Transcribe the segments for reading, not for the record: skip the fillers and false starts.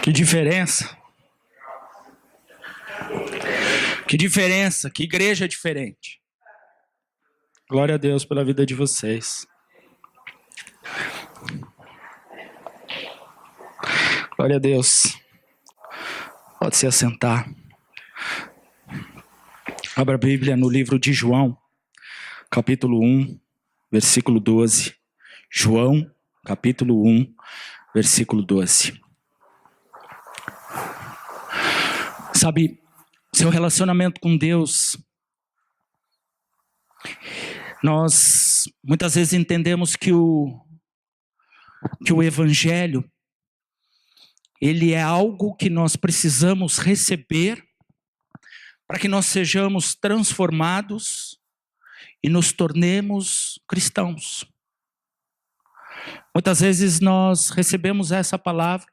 Que diferença. Que diferença, que igreja diferente. Glória a Deus pela vida de vocês. Glória a Deus. Pode se assentar. Abra a Bíblia no livro de João, capítulo 1, versículo 12. João, capítulo 1, versículo 12. Sabe, seu relacionamento com Deus, nós muitas vezes entendemos que o Evangelho, ele é algo que nós precisamos receber para que nós sejamos transformados e nos tornemos cristãos. Muitas vezes nós recebemos essa palavra,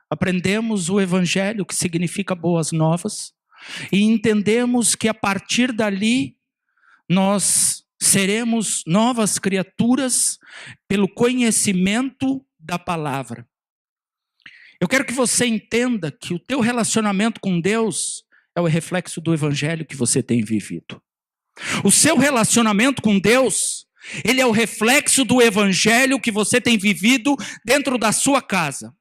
aprendemos o Evangelho, que significa boas novas, e entendemos que a partir dali nós seremos novas criaturas pelo conhecimento da palavra. Eu quero que você entenda que o teu relacionamento com Deus é o reflexo do Evangelho que você tem vivido. O seu relacionamento com Deus, ele é o reflexo do Evangelho que você tem vivido dentro da sua casa.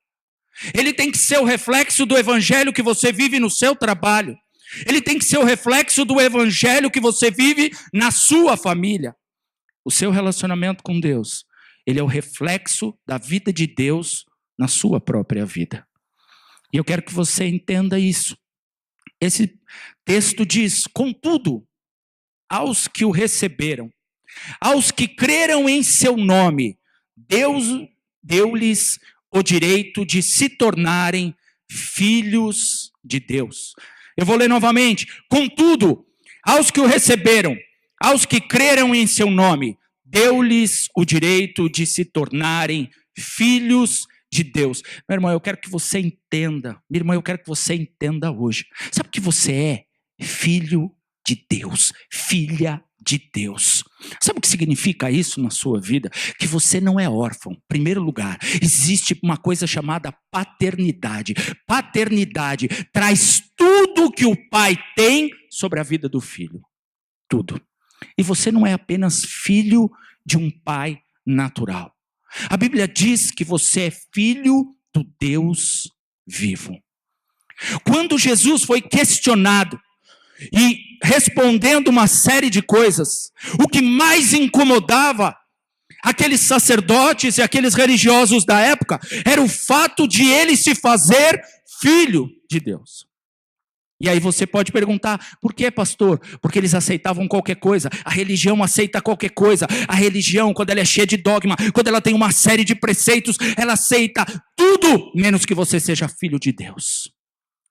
Ele tem que ser o reflexo do Evangelho que você vive no seu trabalho. Ele tem que ser o reflexo do Evangelho que você vive na sua família. O seu relacionamento com Deus, ele é o reflexo da vida de Deus na sua própria vida. E eu quero que você entenda isso. Esse texto diz: contudo, aos que o receberam, aos que creram em seu nome, Deus deu-lhes o direito de se tornarem filhos de Deus. Eu vou ler novamente. Contudo, aos que o receberam, aos que creram em seu nome, deu-lhes o direito de se tornarem filhos de Deus. Meu irmão, eu quero que você entenda. Minha irmã, eu quero que você entenda hoje. Sabe o que você é? Filho de Deus, filha de Deus. Sabe o que significa isso na sua vida? Que você não é órfão. Em primeiro lugar, existe uma coisa chamada paternidade. Paternidade traz tudo que o pai tem sobre a vida do filho. Tudo. E você não é apenas filho de um pai natural. A Bíblia diz que você é filho do Deus vivo. Quando Jesus foi questionado e respondendo uma série de coisas, o que mais incomodava aqueles sacerdotes e aqueles religiosos da época era o fato de ele se fazer filho de Deus. E aí você pode perguntar: por que, pastor? Porque eles aceitavam qualquer coisa. A religião aceita qualquer coisa. A religião, quando ela é cheia de dogma, quando ela tem uma série de preceitos, ela aceita tudo, menos que você seja filho de Deus.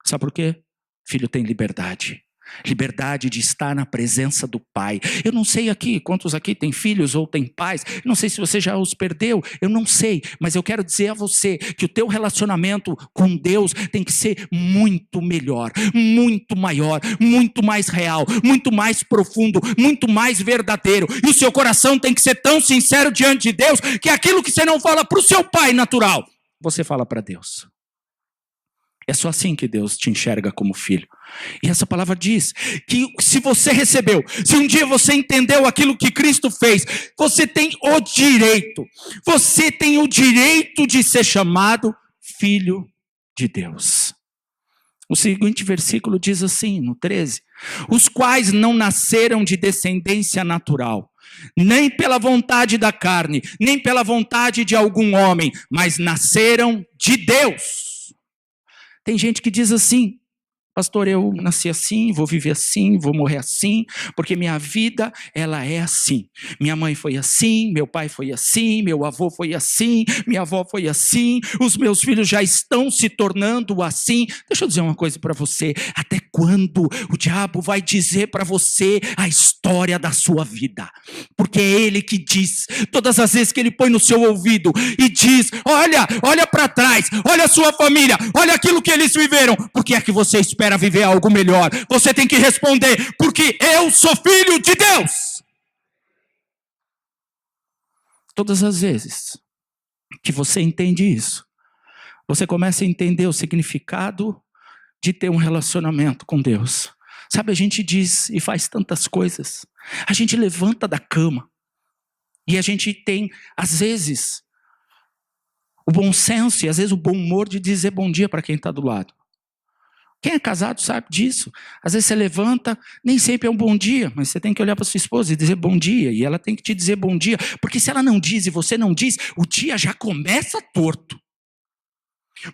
Sabe por quê? Filho tem liberdade. Liberdade de estar na presença do Pai. Eu não sei aqui, quantos aqui têm filhos ou têm pais, não sei se você já os perdeu, eu não sei, mas eu quero dizer a você que o teu relacionamento com Deus tem que ser muito melhor, muito maior, muito mais real, muito mais profundo, muito mais verdadeiro, e o seu coração tem que ser tão sincero diante de Deus, que aquilo que você não fala para o seu pai natural, você fala para Deus. É só assim que Deus te enxerga como filho. E essa palavra diz que se você recebeu, se um dia você entendeu aquilo que Cristo fez, você tem o direito de ser chamado filho de Deus. O seguinte versículo diz assim, no 13: os quais não nasceram de descendência natural, nem pela vontade da carne, nem pela vontade de algum homem, mas nasceram de Deus. Tem gente que diz assim: pastor, eu nasci assim, vou viver assim, vou morrer assim, porque minha vida, ela é assim. Minha mãe foi assim, meu pai foi assim, meu avô foi assim, minha avó foi assim, os meus filhos já estão se tornando assim. Deixa eu dizer uma coisa para você: até quando o diabo vai dizer para você a história da sua vida? Porque é ele que diz, todas as vezes que ele põe no seu ouvido e diz: olha para trás, olha a sua família, olha aquilo que eles viveram, por que é que você espera viver algo melhor? Você tem que responder: porque eu sou filho de Deus. Todas as vezes que você entende isso, você começa a entender o significado de ter um relacionamento com Deus. Sabe, a gente diz e faz tantas coisas. A gente levanta da cama e a gente tem, às vezes, o bom senso e às vezes o bom humor de dizer bom dia para quem está do lado. Quem é casado sabe disso. Às vezes você levanta, nem sempre é um bom dia, mas você tem que olhar para sua esposa e dizer bom dia, e ela tem que te dizer bom dia, porque se ela não diz e você não diz, o dia já começa torto.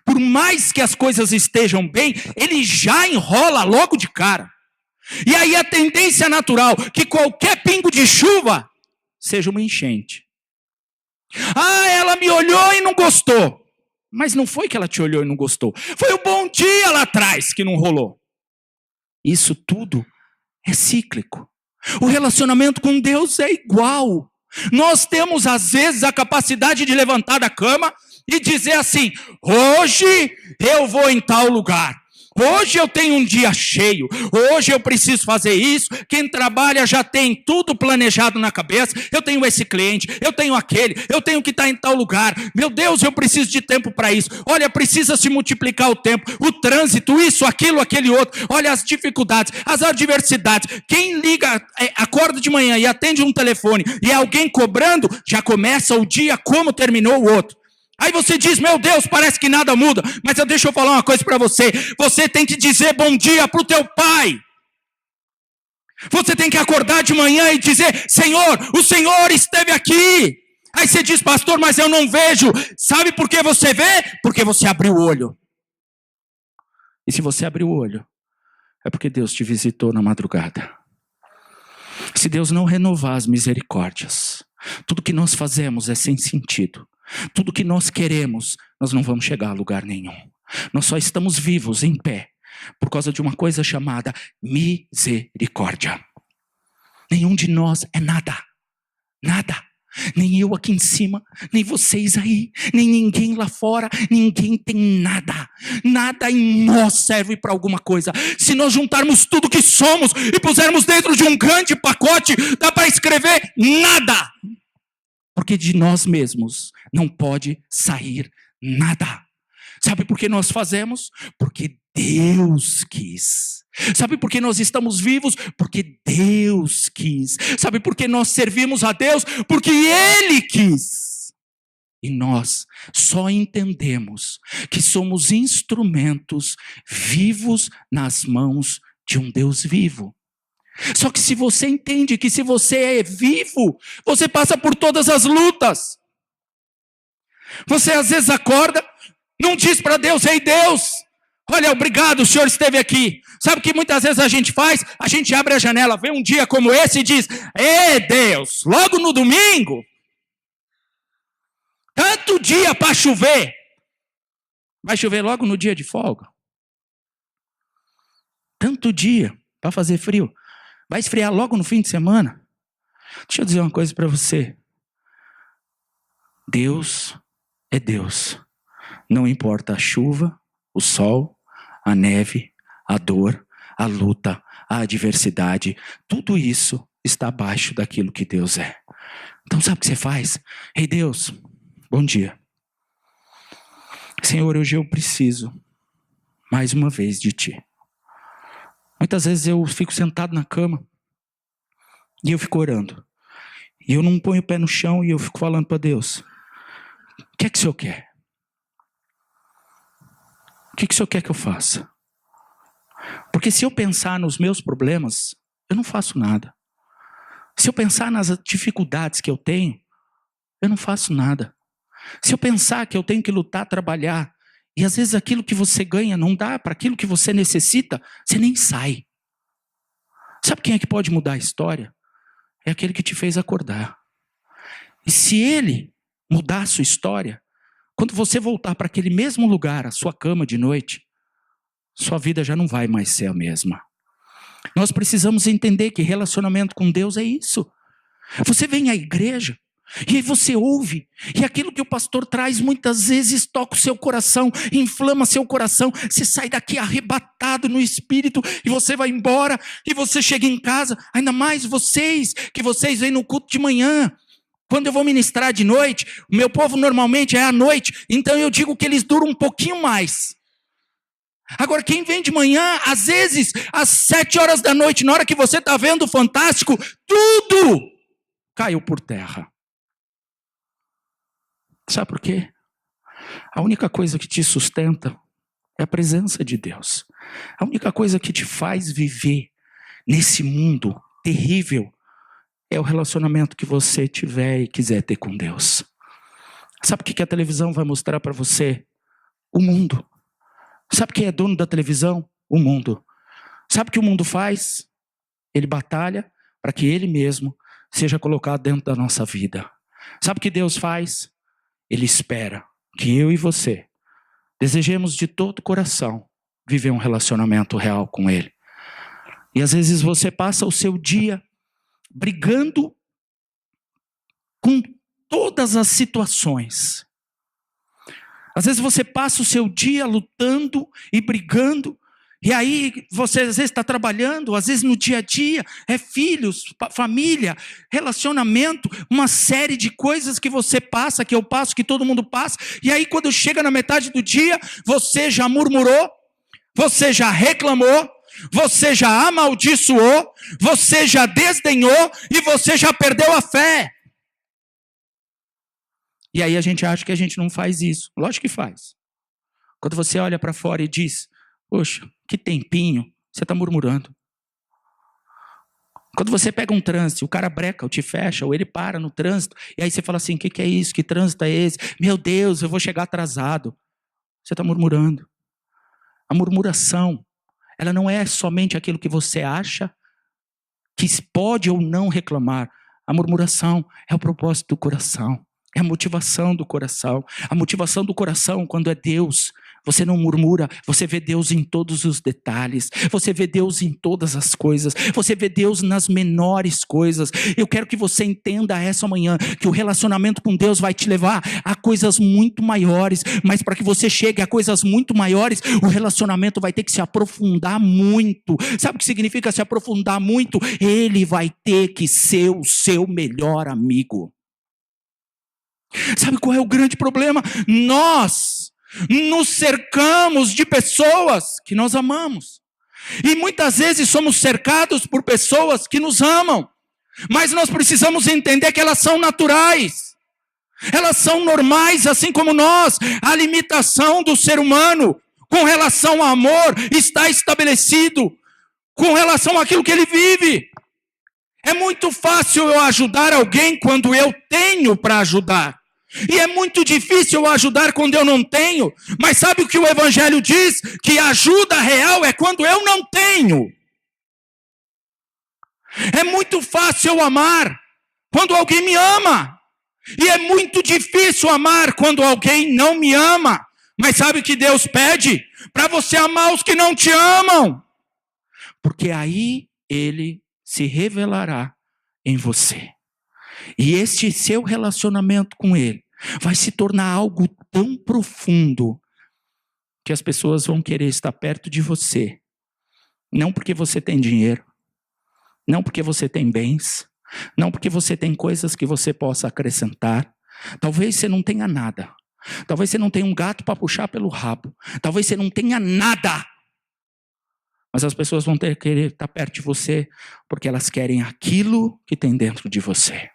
Por mais que as coisas estejam bem, ele já enrola logo de cara. E aí a tendência natural que qualquer pingo de chuva seja uma enchente. Ah, ela me olhou e não gostou. Mas não foi que ela te olhou e não gostou. Foi o bom dia lá atrás que não rolou. Isso tudo é cíclico. O relacionamento com Deus é igual. Nós temos às vezes a capacidade de levantar da cama e dizer assim: hoje eu vou em tal lugar. Hoje eu tenho um dia cheio, hoje eu preciso fazer isso. Quem trabalha já tem tudo planejado na cabeça. Eu tenho esse cliente, eu tenho aquele, eu tenho que estar em tal lugar. Meu Deus, eu preciso de tempo para isso. Olha, precisa se multiplicar o tempo, o trânsito, isso, aquilo, aquele outro. Olha as dificuldades, as adversidades. Quem liga, acorda de manhã e atende um telefone e é alguém cobrando, já começa o dia como terminou o outro. Aí você diz: meu Deus, parece que nada muda. Mas deixa eu falar uma coisa para você. Você tem que dizer bom dia para o teu pai. Você tem que acordar de manhã e dizer: Senhor, o Senhor esteve aqui. Aí você diz: pastor, mas eu não vejo. Sabe por que você vê? Porque você abriu o olho. E se você abriu o olho, é porque Deus te visitou na madrugada. Se Deus não renovar as misericórdias, tudo que nós fazemos é sem sentido. Tudo que nós queremos, nós não vamos chegar a lugar nenhum. Nós só estamos vivos, em pé, por causa de uma coisa chamada misericórdia. Nenhum de nós é nada. Nada. Nem eu aqui em cima, nem vocês aí, nem ninguém lá fora. Ninguém tem nada. Nada em nós serve para alguma coisa. Se nós juntarmos tudo que somos e pusermos dentro de um grande pacote, dá para escrever nada. Porque de nós mesmos não pode sair nada. Sabe por que nós fazemos? Porque Deus quis. Sabe por que nós estamos vivos? Porque Deus quis. Sabe por que nós servimos a Deus? Porque Ele quis. E nós só entendemos que somos instrumentos vivos nas mãos de um Deus vivo. Só que se você entende que se você é vivo, você passa por todas as lutas. Você às vezes acorda, não diz para Deus: ei Deus, olha, obrigado, o Senhor esteve aqui. Sabe o que muitas vezes a gente faz? A gente abre a janela, vê um dia como esse e diz: ei Deus, logo no domingo, tanto dia para chover. Vai chover logo no dia de folga. Tanto dia para fazer frio. Vai esfriar logo no fim de semana. Deixa eu dizer uma coisa para você. Deus é Deus. Não importa a chuva, o sol, a neve, a dor, a luta, a adversidade. Tudo isso está abaixo daquilo que Deus é. Então sabe o que você faz? Ei Deus, bom dia. Senhor, hoje eu preciso mais uma vez de Ti. Muitas vezes eu fico sentado na cama e eu fico orando. E eu não ponho o pé no chão e eu fico falando para Deus: o que é que o Senhor quer? O que é que o Senhor quer que eu faça? Porque se eu pensar nos meus problemas, eu não faço nada. Se eu pensar nas dificuldades que eu tenho, eu não faço nada. Se eu pensar que eu tenho que lutar, trabalhar, e às vezes aquilo que você ganha não dá para aquilo que você necessita, você nem sai. Sabe quem é que pode mudar a história? É aquele que te fez acordar. E se ele mudar a sua história, quando você voltar para aquele mesmo lugar, a sua cama de noite, sua vida já não vai mais ser a mesma. Nós precisamos entender que relacionamento com Deus é isso. Você vem à igreja, e aí você ouve, e aquilo que o pastor traz muitas vezes toca o seu coração, inflama seu coração, você sai daqui arrebatado no espírito, e você vai embora, e você chega em casa, ainda mais vocês, que vocês vêm no culto de manhã, Quando eu vou ministrar de noite, o meu povo normalmente é à noite, então eu digo que eles duram um pouquinho mais. Agora, quem vem de manhã, às vezes, às 7 horas da noite, na hora que você está vendo o Fantástico, tudo caiu por terra. Sabe por quê? A única coisa que te sustenta é a presença de Deus. A única coisa que te faz viver nesse mundo terrível é o relacionamento que você tiver e quiser ter com Deus. Sabe o que a televisão vai mostrar para você? O mundo. Sabe quem é dono da televisão? O mundo. Sabe o que o mundo faz? Ele batalha para que ele mesmo seja colocado dentro da nossa vida. Sabe o que Deus faz? Ele espera que eu e você desejemos de todo o coração viver um relacionamento real com Ele. E às vezes você passa o seu dia brigando com todas as situações. Às vezes você passa o seu dia lutando e brigando, e aí você às vezes está trabalhando, às vezes no dia a dia, é filhos, família, relacionamento, uma série de coisas que você passa, que eu passo, que todo mundo passa, e aí quando chega na metade do dia, você já murmurou, você já reclamou, você já amaldiçoou, você já desdenhou e você já perdeu a fé. E aí a gente acha que a gente não faz isso. Lógico que faz. Quando você olha para fora e diz, poxa, que tempinho, você está murmurando. Quando você pega um trânsito, o cara breca, ou te fecha, ou ele para no trânsito, e aí você fala assim, o que é isso? Que trânsito é esse? Meu Deus, eu vou chegar atrasado. Você está murmurando. A murmuração, ela não é somente aquilo que você acha que pode ou não reclamar. A murmuração é o propósito do coração. É a motivação do coração. A motivação do coração, quando é Deus, você não murmura, você vê Deus em todos os detalhes, você vê Deus em todas as coisas, você vê Deus nas menores coisas. Eu quero que você entenda essa manhã, que o relacionamento com Deus vai te levar a coisas muito maiores, mas para que você chegue a coisas muito maiores, o relacionamento vai ter que se aprofundar muito. Sabe o que significa se aprofundar muito? Ele vai ter que ser o seu melhor amigo. Sabe qual é o grande problema? Nós nos cercamos de pessoas que nós amamos. E muitas vezes somos cercados por pessoas que nos amam. Mas nós precisamos entender que elas são naturais. Elas são normais, assim como nós. A limitação do ser humano com relação ao amor está estabelecido com relação àquilo que ele vive. É muito fácil eu ajudar alguém quando eu tenho para ajudar. E é muito difícil eu ajudar quando eu não tenho. Mas sabe o que o Evangelho diz? Que a ajuda real é quando eu não tenho. É muito fácil eu amar quando alguém me ama. E é muito difícil amar quando alguém não me ama. Mas sabe o que Deus pede? Para você amar os que não te amam. Porque aí Ele se revelará em você. E este seu relacionamento com Ele vai se tornar algo tão profundo que as pessoas vão querer estar perto de você. Não porque você tem dinheiro, não porque você tem bens, não porque você tem coisas que você possa acrescentar. Talvez você não tenha nada. Talvez você não tenha um gato para puxar pelo rabo. Talvez você não tenha nada. Mas as pessoas vão querer estar perto de você porque elas querem aquilo que tem dentro de você.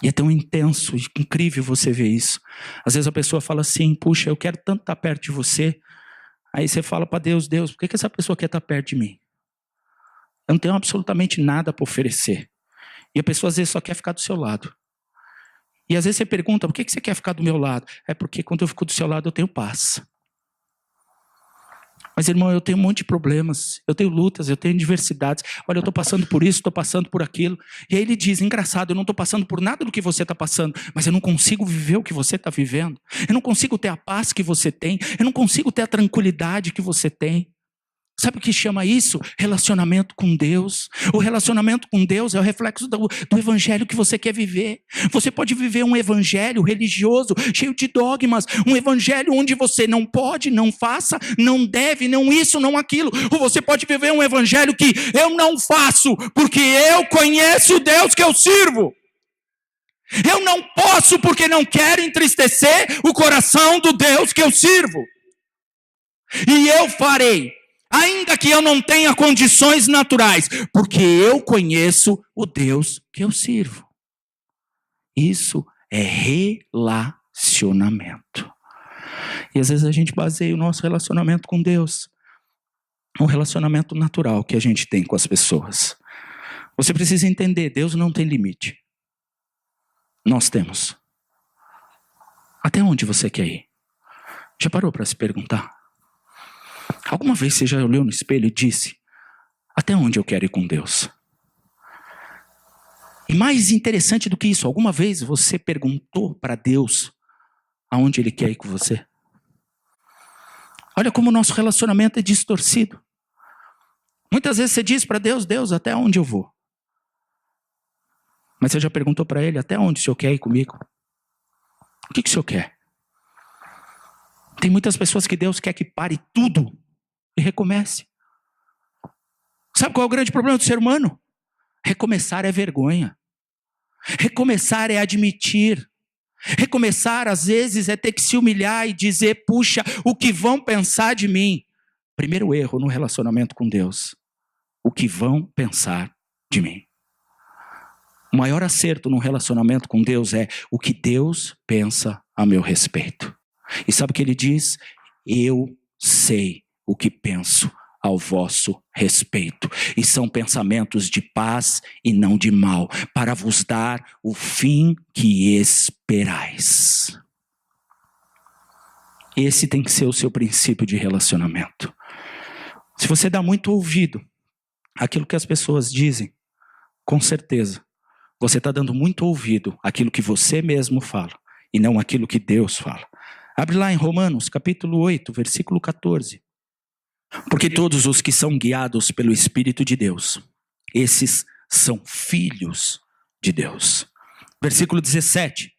E é tão intenso e incrível você ver isso. Às vezes a pessoa fala assim, puxa, eu quero tanto estar perto de você. Aí você fala para Deus, Deus, por que essa pessoa quer estar perto de mim? Eu não tenho absolutamente nada para oferecer. E a pessoa às vezes só quer ficar do seu lado. E às vezes você pergunta, por que você quer ficar do meu lado? É porque quando eu fico do seu lado eu tenho paz. Mas, irmão, eu tenho um monte de problemas, eu tenho lutas, eu tenho adversidades. Olha, eu estou passando por isso, estou passando por aquilo. E aí ele diz, engraçado, eu não estou passando por nada do que você está passando, mas eu não consigo viver o que você está vivendo. Eu não consigo ter a paz que você tem, eu não consigo ter a tranquilidade que você tem. Sabe o que chama isso? Relacionamento com Deus. O relacionamento com Deus é o reflexo do evangelho que você quer viver. Você pode viver um evangelho religioso, cheio de dogmas. Um evangelho onde você não pode, não faça, não deve, não isso, não aquilo. Ou você pode viver um evangelho que eu não faço, porque eu conheço o Deus que eu sirvo. Eu não posso porque não quero entristecer o coração do Deus que eu sirvo. E eu farei, ainda que eu não tenha condições naturais, porque eu conheço o Deus que eu sirvo. Isso é relacionamento. E às vezes a gente baseia o nosso relacionamento com Deus no relacionamento natural que a gente tem com as pessoas. Você precisa entender, Deus não tem limite. Nós temos. Até onde você quer ir? Já parou para se perguntar? Alguma vez você já olhou no espelho e disse, até onde eu quero ir com Deus? E mais interessante do que isso, alguma vez você perguntou para Deus aonde Ele quer ir com você? Olha como o nosso relacionamento é distorcido. Muitas vezes você diz para Deus, Deus, até onde eu vou? Mas você já perguntou para Ele, até onde o Senhor quer ir comigo? O que o Senhor quer? Tem muitas pessoas que Deus quer que pare tudo e recomece. Sabe qual é o grande problema do ser humano? Recomeçar é vergonha. Recomeçar é admitir. Recomeçar, às vezes, é ter que se humilhar e dizer, puxa, o que vão pensar de mim? Primeiro erro no relacionamento com Deus. O que vão pensar de mim? O maior acerto no relacionamento com Deus é o que Deus pensa a meu respeito. E sabe o que Ele diz? Eu sei o que penso ao vosso respeito. E são pensamentos de paz e não de mal, para vos dar o fim que esperais. Esse tem que ser o seu princípio de relacionamento. Se você dá muito ouvido àquilo que as pessoas dizem, com certeza, você está dando muito ouvido àquilo que você mesmo fala, e não àquilo que Deus fala. Abre lá em Romanos, capítulo 8, versículo 14. Porque todos os que são guiados pelo Espírito de Deus, esses são filhos de Deus. Versículo 17.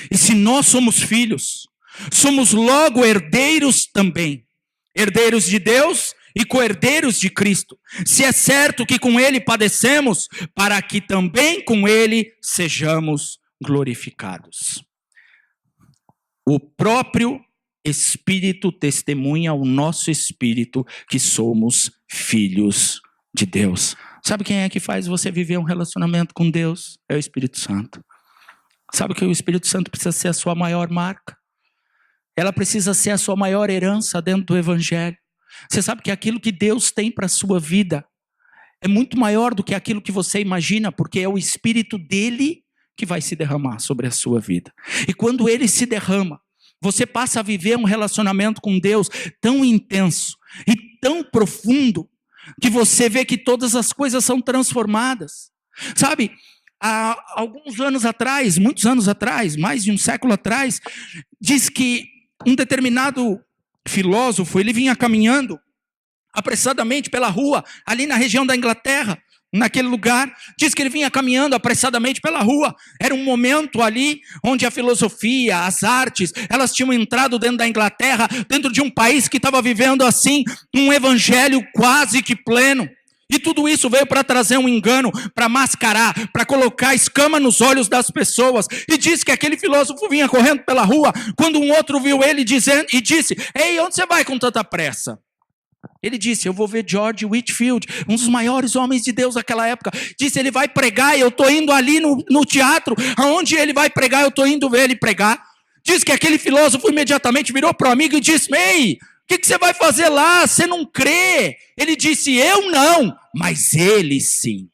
E se nós somos filhos, somos logo herdeiros também. Herdeiros de Deus e co-herdeiros de Cristo. Se é certo que com Ele padecemos, para que também com Ele sejamos glorificados. O próprio Espírito testemunha ao nosso espírito que somos filhos de Deus. Sabe quem é que faz você viver um relacionamento com Deus? É o Espírito Santo. Sabe que o Espírito Santo precisa ser a sua maior marca? Ela precisa ser a sua maior herança dentro do Evangelho. Você sabe que aquilo que Deus tem para a sua vida é muito maior do que aquilo que você imagina, porque é o Espírito dele que vai se derramar sobre a sua vida. E quando ele se derrama, você passa a viver um relacionamento com Deus tão intenso e tão profundo, que você vê que todas as coisas são transformadas. Sabe, há alguns anos atrás, muitos anos atrás, mais de um século atrás, diz que um determinado filósofo, ele vinha caminhando apressadamente pela rua, ali na região da Inglaterra, naquele lugar, diz que ele vinha caminhando apressadamente pela rua. Era um momento ali onde a filosofia, as artes, elas tinham entrado dentro da Inglaterra, dentro de um país que estava vivendo assim, um evangelho quase que pleno. E tudo isso veio para trazer um engano, para mascarar, para colocar escama nos olhos das pessoas. E diz que aquele filósofo vinha correndo pela rua, quando um outro viu ele dizendo, e disse, ei, onde você vai com tanta pressa? Ele disse, eu vou ver George Whitefield, um dos maiores homens de Deus daquela época. Disse, ele vai pregar e eu estou indo ali no teatro. Aonde ele vai pregar, eu estou indo ver ele pregar. Diz que aquele filósofo imediatamente virou para o amigo e disse, ei, o que você vai fazer lá? Você não crê? Ele disse, eu não, mas ele sim.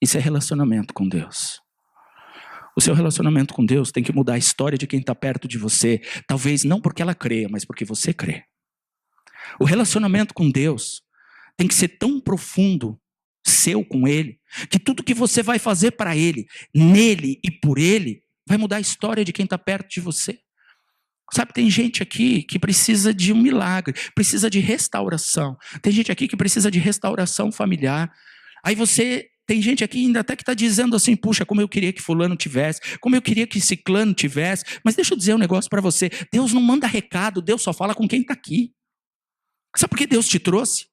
Isso é relacionamento com Deus. O seu relacionamento com Deus tem que mudar a história de quem está perto de você. Talvez não porque ela crê, mas porque você crê. O relacionamento com Deus tem que ser tão profundo, seu com Ele, que tudo que você vai fazer para Ele, nele e por Ele, vai mudar a história de quem está perto de você. Sabe, tem gente aqui que precisa de um milagre, precisa de restauração. Tem gente aqui que precisa de restauração familiar. Aí tem gente aqui ainda até que está dizendo assim, puxa, como eu queria que fulano tivesse, como eu queria que ciclano tivesse. Mas deixa eu dizer um negócio para você, Deus não manda recado, Deus só fala com quem está aqui. Sabe por que Deus te trouxe?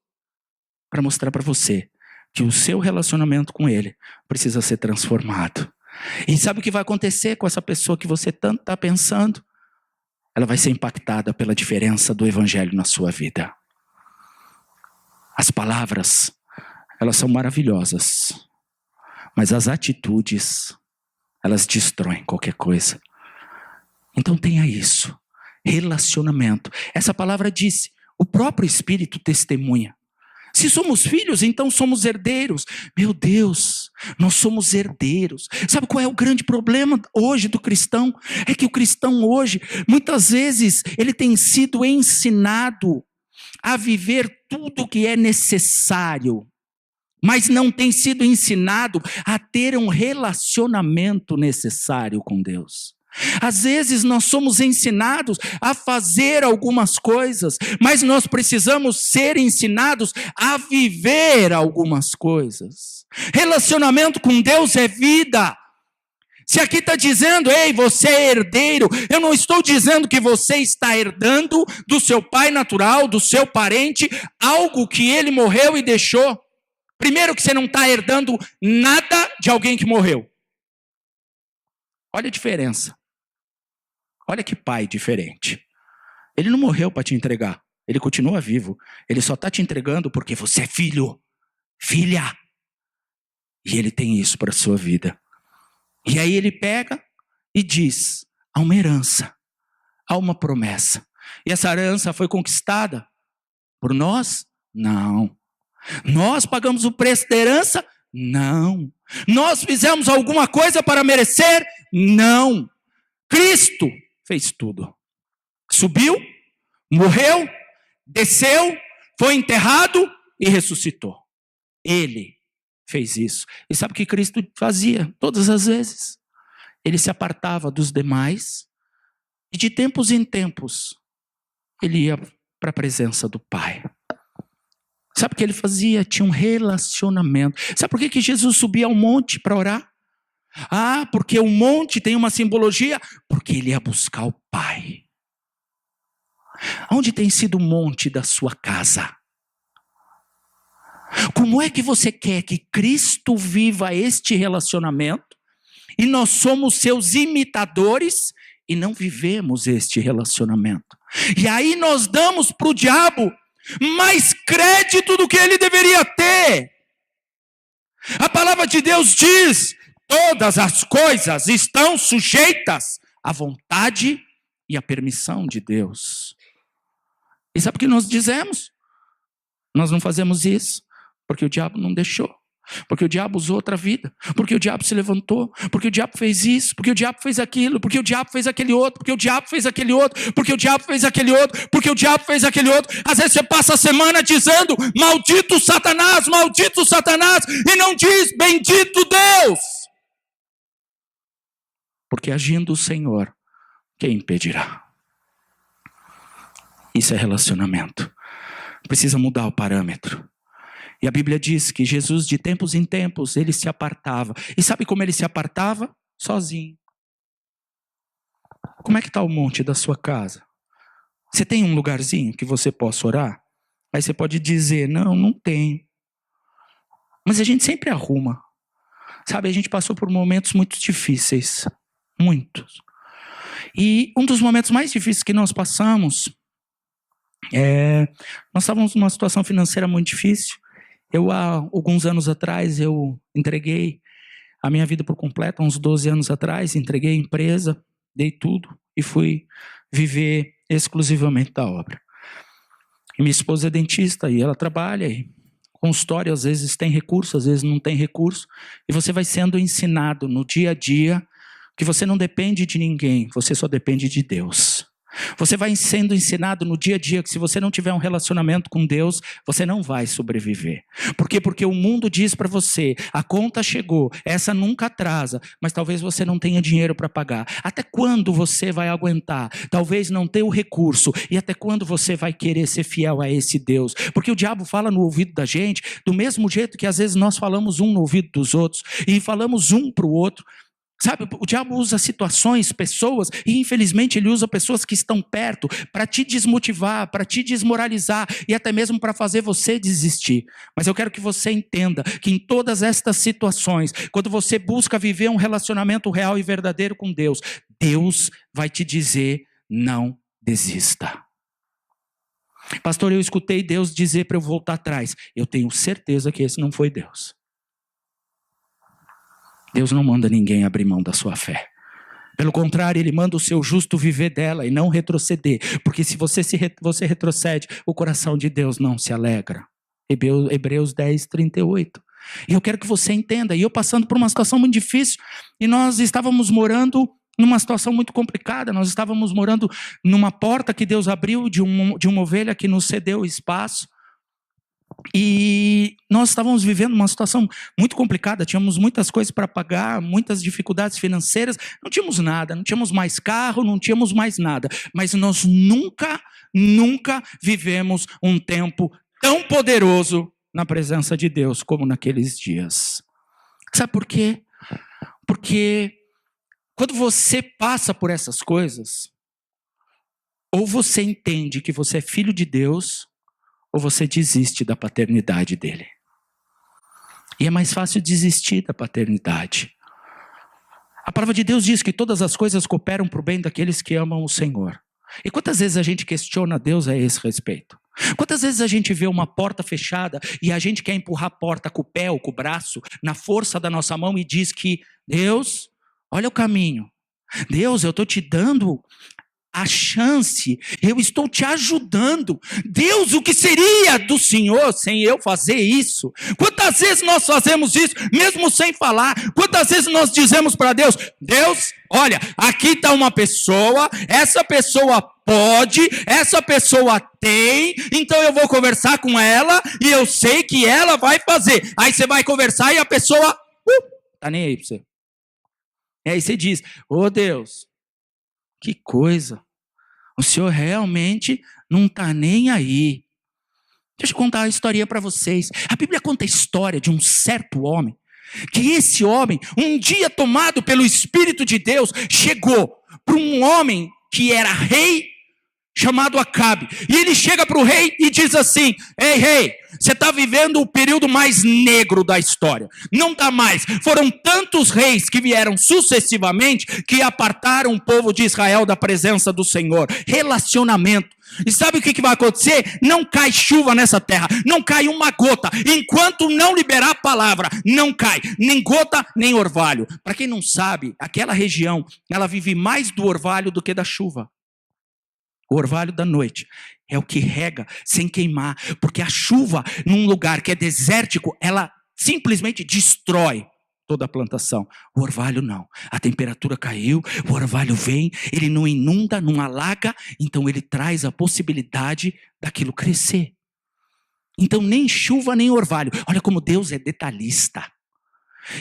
Para mostrar para você que o seu relacionamento com Ele precisa ser transformado. E sabe o que vai acontecer com essa pessoa que você tanto está pensando? Ela vai ser impactada pela diferença do evangelho na sua vida. As palavras, elas são maravilhosas, mas as atitudes, elas destroem qualquer coisa. Então tenha isso, relacionamento. Essa palavra disse, o próprio Espírito testemunha. Se somos filhos, então somos herdeiros. Meu Deus, nós somos herdeiros. Sabe qual é o grande problema hoje do cristão? É que o cristão hoje, muitas vezes, ele tem sido ensinado a viver tudo o que é necessário, mas não tem sido ensinado a ter um relacionamento necessário com Deus. Às vezes nós somos ensinados a fazer algumas coisas, mas nós precisamos ser ensinados a viver algumas coisas. Relacionamento com Deus é vida. Se aqui está dizendo, ei, você é herdeiro, eu não estou dizendo que você está herdando do seu pai natural, do seu parente, algo que ele morreu e deixou. Primeiro que você não está herdando nada de alguém que morreu. Olha a diferença. Olha que pai diferente. Ele não morreu para te entregar. Ele continua vivo. Ele só está te entregando porque você é filho. Filha. E ele tem isso para a sua vida. E aí ele pega e diz, há uma herança. Há uma promessa. E essa herança foi conquistada por nós? Não. Nós pagamos o preço da herança? Não. Nós fizemos alguma coisa para merecer? Não. Cristo fez tudo. Subiu, morreu, desceu, foi enterrado e ressuscitou. Ele fez isso. E sabe o que Cristo fazia todas as vezes? Ele se apartava dos demais e de tempos em tempos ele ia para a presença do Pai. Sabe o que ele fazia? Tinha um relacionamento. Sabe por que Jesus subia ao monte para orar? Ah, porque o monte tem uma simbologia, porque ele ia buscar o Pai. Onde tem sido o monte da sua casa? Como é que você quer que Cristo viva este relacionamento e nós somos seus imitadores e não vivemos este relacionamento? E aí nós damos para o diabo mais crédito do que ele deveria ter. A palavra de Deus diz, todas as coisas estão sujeitas à vontade e à permissão de Deus. E sabe o que nós dizemos? Nós não fazemos isso porque o diabo não deixou. Porque o diabo usou outra vida. Porque o diabo se levantou. Porque o diabo fez isso. Porque o diabo fez aquilo. Porque o diabo fez aquele outro. Porque o diabo fez aquele outro. Porque o diabo fez aquele outro. Porque o diabo fez aquele outro. Às vezes você passa a semana dizendo, maldito Satanás, e não diz, bendito Deus. Porque agindo o Senhor, quem impedirá? Isso é relacionamento. Precisa mudar o parâmetro. E a Bíblia diz que Jesus, de tempos em tempos, ele se apartava. E sabe como ele se apartava? Sozinho. Como é que está o monte da sua casa? Você tem um lugarzinho que você possa orar? Aí você pode dizer, não tem. Mas a gente sempre arruma. Sabe, a gente passou por momentos muito difíceis. Muitos. E um dos momentos mais difíceis que nós passamos, nós estávamos numa situação financeira muito difícil. Há alguns anos atrás, eu entreguei a minha vida por completo, há uns 12 anos atrás, entreguei a empresa, dei tudo e fui viver exclusivamente da obra. E minha esposa é dentista e ela trabalha, e consultório às vezes tem recurso, às vezes não tem recurso, e você vai sendo ensinado no dia a dia que você não depende de ninguém, você só depende de Deus. Você vai sendo ensinado no dia a dia que se você não tiver um relacionamento com Deus, você não vai sobreviver. Por quê? Porque o mundo diz para você, a conta chegou, essa nunca atrasa, mas talvez você não tenha dinheiro para pagar. Até quando você vai aguentar? Talvez não ter o recurso. E até quando você vai querer ser fiel a esse Deus? Porque o diabo fala no ouvido da gente, do mesmo jeito que às vezes nós falamos um no ouvido dos outros, e falamos um para o outro. Sabe, o diabo usa situações, pessoas, e infelizmente ele usa pessoas que estão perto para te desmotivar, para te desmoralizar e até mesmo para fazer você desistir. Mas eu quero que você entenda que em todas estas situações, quando você busca viver um relacionamento real e verdadeiro com Deus, Deus vai te dizer: não desista. Pastor, eu escutei Deus dizer para eu voltar atrás. Eu tenho certeza que esse não foi Deus. Deus não manda ninguém abrir mão da sua fé. Pelo contrário, Ele manda o seu justo viver dela e não retroceder. Porque se você retrocede, o coração de Deus não se alegra. Hebreus 10, 38. E eu quero que você entenda. E eu passando por uma situação muito difícil. E nós estávamos morando numa situação muito complicada. Nós estávamos morando numa porta que Deus abriu de uma ovelha que nos cedeu espaço. E nós estávamos vivendo uma situação muito complicada, tínhamos muitas coisas para pagar, muitas dificuldades financeiras, não tínhamos nada, não tínhamos mais carro, não tínhamos mais nada, mas nós nunca vivemos um tempo tão poderoso na presença de Deus como naqueles dias. Sabe por quê? Porque quando você passa por essas coisas, ou você entende que você é filho de Deus, ou você desiste da paternidade dele. E é mais fácil desistir da paternidade. A palavra de Deus diz que todas as coisas cooperam para o bem daqueles que amam o Senhor. E quantas vezes a gente questiona Deus a esse respeito? Quantas vezes a gente vê uma porta fechada e a gente quer empurrar a porta com o pé ou com o braço, na força da nossa mão, e diz que Deus, olha o caminho. Deus, eu estou te dando a chance, eu estou te ajudando. Deus, o que seria do Senhor sem eu fazer isso? Quantas vezes nós fazemos isso, mesmo sem falar? Quantas vezes nós dizemos para Deus: Deus, olha, aqui está uma pessoa, essa pessoa pode, essa pessoa tem, então eu vou conversar com ela e eu sei que ela vai fazer. Aí você vai conversar e a pessoa, tá nem aí para você. E aí você diz: ô Deus, que coisa, o Senhor realmente não está nem aí. Deixa eu contar uma historinha para vocês. A Bíblia conta a história de um certo homem, que esse homem, um dia tomado pelo Espírito de Deus, chegou para um homem que era rei, chamado Acabe. E ele chega para o rei e diz assim: ei rei, você está vivendo o período mais negro da história. Não dá mais. Foram tantos reis que vieram sucessivamente que apartaram o povo de Israel da presença do Senhor. Relacionamento. E sabe o que vai acontecer? Não cai chuva nessa terra, não cai uma gota. Enquanto não liberar a palavra, não cai nem gota, nem orvalho. Para quem não sabe, aquela região, ela vive mais do orvalho do que da chuva. O orvalho da noite é o que rega sem queimar, porque a chuva num lugar que é desértico, ela simplesmente destrói toda a plantação. O orvalho não. A temperatura caiu, o orvalho vem, ele não inunda, não alaga, então ele traz a possibilidade daquilo crescer. Então nem chuva nem orvalho. Olha como Deus é detalhista.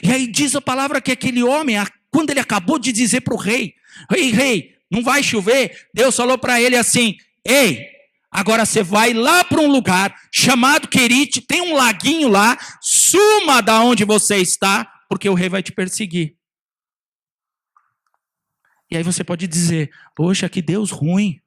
E aí diz a palavra que aquele homem, quando ele acabou de dizer para o rei: ei rei, não vai chover, Deus falou para ele assim: ei, agora você vai lá para um lugar chamado Querite, tem um laguinho lá, suma da onde você está, porque o rei vai te perseguir. E aí você pode dizer: poxa, que Deus ruim.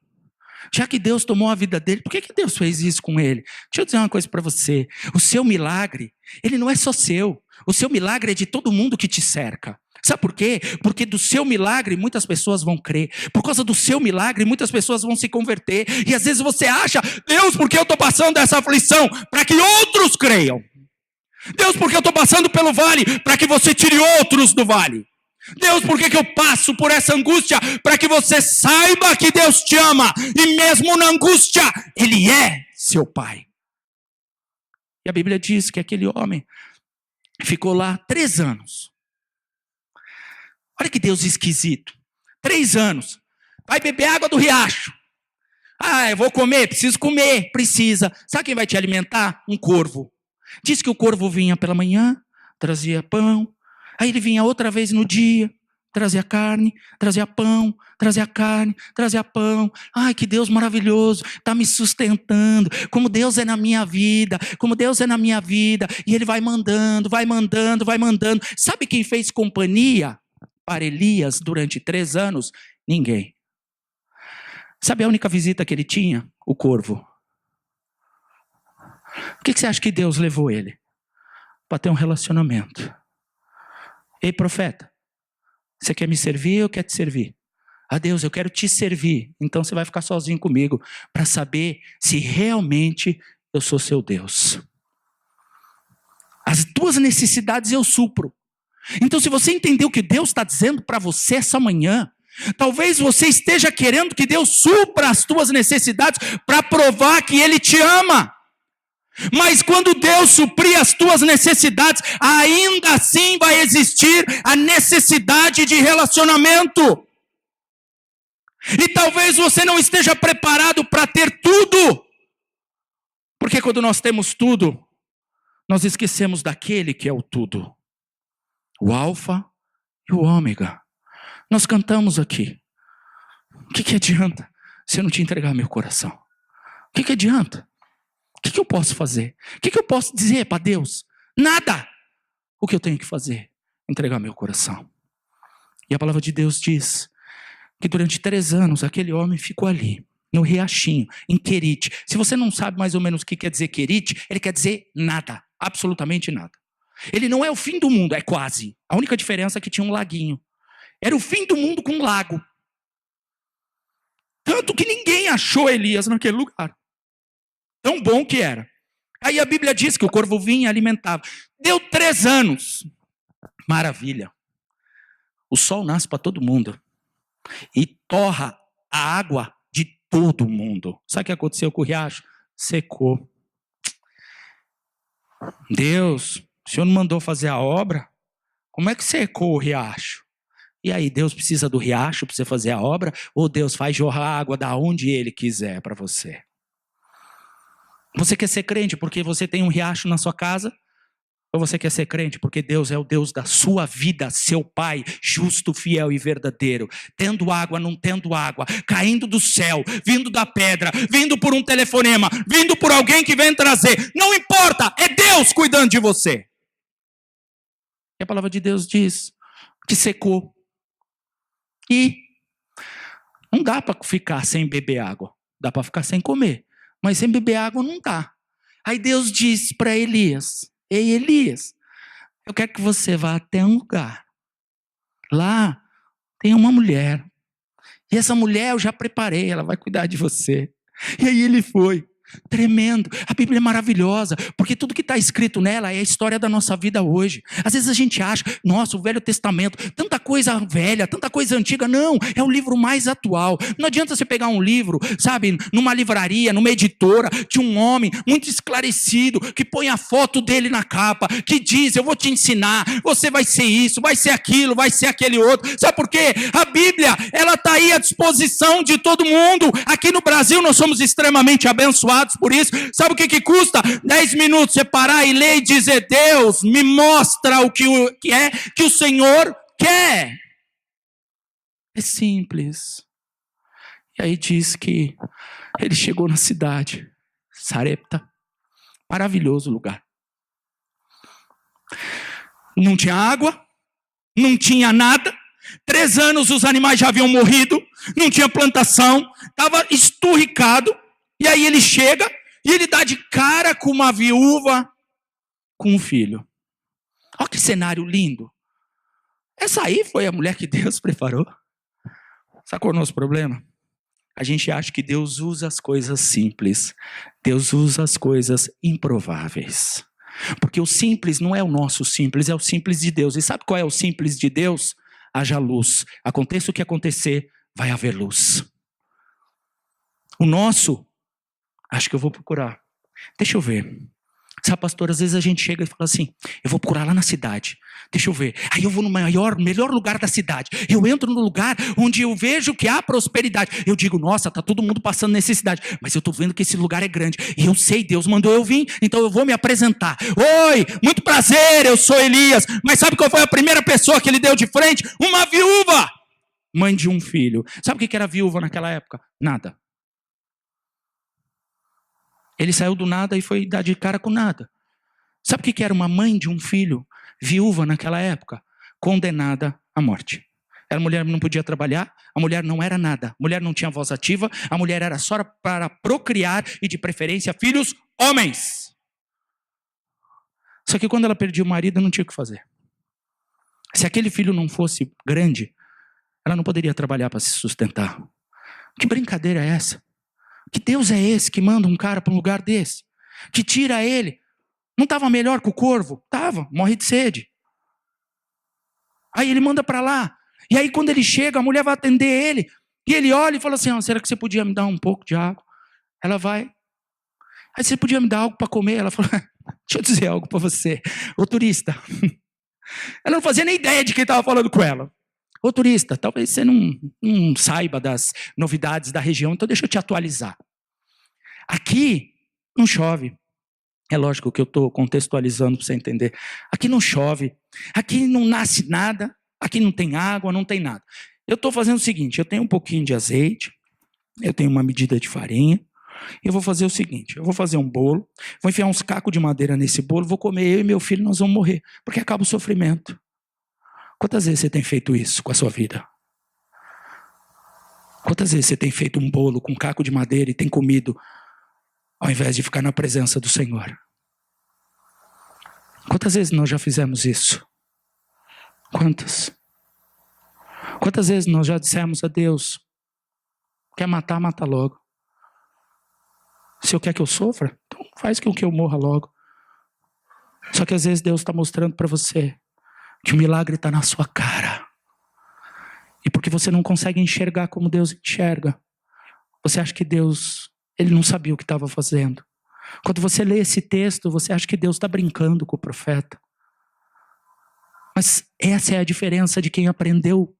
Já que Deus tomou a vida dele, por que Deus fez isso com ele? Deixa eu dizer uma coisa para você. O seu milagre, ele não é só seu. O seu milagre é de todo mundo que te cerca. Sabe por quê? Porque do seu milagre muitas pessoas vão crer. Por causa do seu milagre muitas pessoas vão se converter. E às vezes você acha: Deus, por que eu estou passando essa aflição? Para que outros creiam. Deus, por que eu estou passando pelo vale? Para que você tire outros do vale. Deus, por que eu passo por essa angústia? Para que você saiba que Deus te ama. E mesmo na angústia, Ele é seu Pai. E a Bíblia diz que aquele homem ficou lá 3 anos. Olha que Deus esquisito. 3 anos. Vai beber água do riacho. Ah, eu vou comer? Preciso comer. Precisa. Sabe quem vai te alimentar? Um corvo. Diz que o corvo vinha pela manhã, trazia pão. Aí ele vinha outra vez no dia, trazia carne, trazia pão, trazia carne, trazia pão. Ai, que Deus maravilhoso, está me sustentando. Como Deus é na minha vida, como Deus é na minha vida. E ele vai mandando, vai mandando, vai mandando. Sabe quem fez companhia para Elias durante 3 anos? Ninguém. Sabe a única visita que ele tinha? O corvo. O que você acha que Deus levou ele? Para ter um relacionamento. Ei, profeta, você quer me servir ou eu quero te servir? Ah, Deus, eu quero te servir. Então você vai ficar sozinho comigo para saber se realmente eu sou seu Deus. As tuas necessidades eu supro. Então, se você entender o que Deus está dizendo para você essa manhã, talvez você esteja querendo que Deus supra as tuas necessidades para provar que Ele te ama. Mas quando Deus suprir as tuas necessidades, ainda assim vai existir a necessidade de relacionamento. E talvez você não esteja preparado para ter tudo. Porque quando nós temos tudo, nós esquecemos daquele que é o tudo. O alfa e o ômega. Nós cantamos aqui. O que adianta se eu não te entregar meu coração? O que adianta? O que eu posso fazer? O que eu posso dizer para Deus? Nada! O que eu tenho que fazer? Entregar meu coração. E a palavra de Deus diz que durante 3 anos aquele homem ficou ali, no riachinho, em Querite. Se você não sabe mais ou menos o que quer dizer Querite, ele quer dizer nada, absolutamente nada. Ele não é o fim do mundo, é quase. A única diferença é que tinha um laguinho. Era o fim do mundo com um lago. Tanto que ninguém achou Elias naquele lugar. Tão bom que era. Aí a Bíblia diz que o corvo vinha e alimentava. Deu 3 anos. Maravilha. O sol nasce para todo mundo. E torra a água de todo mundo. Sabe o que aconteceu com o riacho? Secou. Deus, o Senhor não mandou fazer a obra? Como é que secou o riacho? E aí, Deus precisa do riacho para você fazer a obra? Ou Deus faz jorrar água da onde Ele quiser para você? Você quer ser crente porque você tem um riacho na sua casa? Ou você quer ser crente porque Deus é o Deus da sua vida, seu Pai, justo, fiel e verdadeiro, tendo água, não tendo água, caindo do céu, vindo da pedra, vindo por um telefonema, vindo por alguém que vem trazer, não importa, é Deus cuidando de você. E a palavra de Deus diz que secou. E não dá para ficar sem beber água, dá para ficar sem comer, mas sem beber água não dá. Aí Deus diz para Elias: ei, Elias, eu quero que você vá até um lugar. Lá tem uma mulher. E essa mulher eu já preparei, ela vai cuidar de você. E aí ele foi. Tremendo. A Bíblia é maravilhosa, porque tudo que está escrito nela é a história da nossa vida hoje. Às vezes a gente acha, nossa, o Velho Testamento, tanta coisa velha, tanta coisa antiga. Não, é o livro mais atual. Não adianta você pegar um livro, sabe, numa livraria, numa editora, de um homem muito esclarecido, que põe a foto dele na capa, que diz, eu vou te ensinar, você vai ser isso, vai ser aquilo, vai ser aquele outro. Sabe por quê? A Bíblia, ela está aí à disposição de todo mundo. Aqui no Brasil nós somos extremamente abençoados por isso. Sabe o que custa? 10 minutos você parar e ler e dizer: Deus, me mostra o que é que o Senhor quer. É simples. E aí diz que ele chegou na cidade, Sarepta, maravilhoso lugar. Não tinha água, não tinha nada. 3 anos os animais já haviam morrido, não tinha plantação, estava esturricado. E aí ele chega e ele dá de cara com uma viúva com um filho. Olha que cenário lindo. Essa aí foi a mulher que Deus preparou. Sabe qual é o nosso problema? A gente acha que Deus usa as coisas simples. Deus usa as coisas improváveis. Porque o simples não é o nosso simples, é o simples de Deus. E sabe qual é o simples de Deus? Haja luz. Aconteça o que acontecer, vai haver luz. O nosso... acho que eu vou procurar. Deixa eu ver. Sabe, pastor, às vezes a gente chega e fala assim: eu vou procurar lá na cidade. Deixa eu ver. Aí eu vou no melhor lugar da cidade. Eu entro no lugar onde eu vejo que há prosperidade. Eu digo: nossa, tá todo mundo passando necessidade. Mas eu estou vendo que esse lugar é grande. E eu sei, Deus mandou eu vir. Então eu vou me apresentar. Oi, muito prazer, eu sou Elias. Mas sabe qual foi a primeira pessoa que ele deu de frente? Uma viúva. Mãe de um filho. Sabe o que era viúva naquela época? Nada. Ele saiu do nada e foi dar de cara com nada. Sabe o que era uma mãe de um filho viúva naquela época? Condenada à morte. A mulher não podia trabalhar, a mulher não era nada, a mulher não tinha voz ativa, a mulher era só para procriar e de preferência filhos homens. Só que quando ela perdia o marido, não tinha o que fazer. Se aquele filho não fosse grande, ela não poderia trabalhar para se sustentar. Que brincadeira é essa? Que Deus é esse que manda um cara para um lugar desse? Que tira ele? Não estava melhor que o corvo? Estava, morre de sede. Aí ele manda para lá. E aí quando ele chega, a mulher vai atender ele. E ele olha e fala assim, será que você podia me dar um pouco de água? Ela vai. Aí você podia me dar algo para comer? Ela fala, deixa eu dizer algo para você. Ô turista. Ela não fazia nem ideia de quem estava falando com ela. Ô turista, talvez você não saiba das novidades da região, então deixa eu te atualizar. Aqui não chove. É lógico que eu estou contextualizando para você entender. Aqui não chove, aqui não nasce nada, aqui não tem água, não tem nada. Eu estou fazendo o seguinte, eu tenho um pouquinho de azeite, eu tenho uma medida de farinha, eu vou fazer o seguinte, eu vou fazer um bolo, vou enfiar uns cacos de madeira nesse bolo, vou comer eu e meu filho, nós vamos morrer, porque acaba o sofrimento. Quantas vezes você tem feito isso com a sua vida? Quantas vezes você tem feito um bolo com caco de madeira e tem comido ao invés de ficar na presença do Senhor? Quantas vezes nós já fizemos isso? Quantas? Quantas vezes nós já dissemos a Deus, quer matar, mata logo. Se eu quer que eu sofra, então faz com que eu morra logo. Só que às vezes Deus está mostrando para você que o milagre está na sua cara. E porque você não consegue enxergar como Deus enxerga, você acha que Deus, ele não sabia o que estava fazendo. Quando você lê esse texto, você acha que Deus está brincando com o profeta. Mas essa é a diferença de quem aprendeu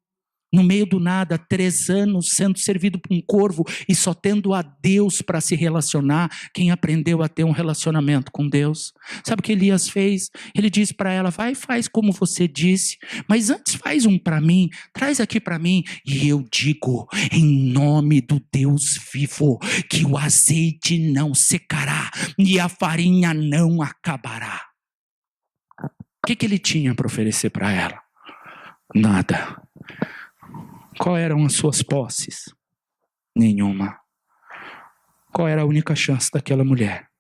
no meio do nada, 3 anos sendo servido por um corvo e só tendo a Deus para se relacionar, quem aprendeu a ter um relacionamento com Deus. Sabe o que Elias fez? Ele disse para ela, vai, faz como você disse, mas antes faz um para mim, traz aqui para mim, e eu digo, em nome do Deus vivo, que o azeite não secará e a farinha não acabará. O que ele tinha para oferecer para ela? Nada. Qual eram as suas posses? Nenhuma. Qual era a única chance daquela mulher?